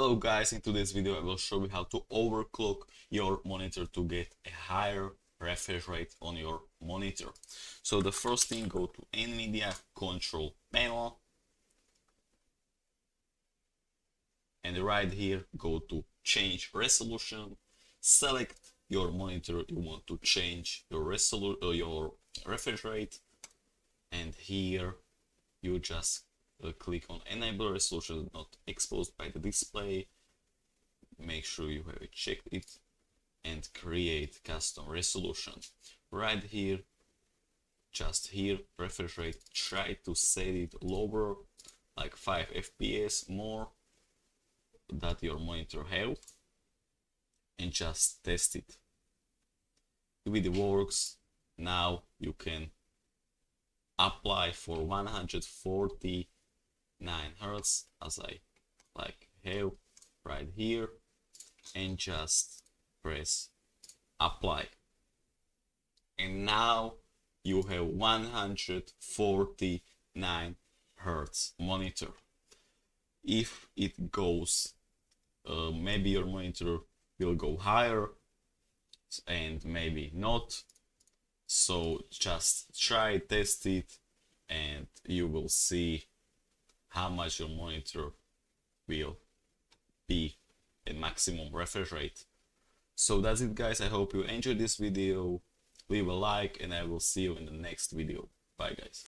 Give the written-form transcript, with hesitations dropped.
Hello guys, in today's video I will show you how to overclock your monitor to get a higher refresh rate on your monitor. So the first thing, go to NVIDIA Control Panel and right here go to change resolution, select your monitor you want to change your refresh rate, and here you just click on enable resolution not exposed by the display. Make sure you have checked it and create custom resolution. Right here, just here, refresh rate, try to set it lower, like 5 FPS more that your monitor have, and just test it. If it works, now you can apply for 149 Hz as I have right here, and just press apply, and now you have 149 Hz monitor. If it goes maybe your monitor will go higher and maybe not, so just try, test it, and you will see how much your monitor will be a maximum refresh rate. So that's it guys, I hope you enjoyed this video. Leave a like and I will see you in the next video. Bye guys.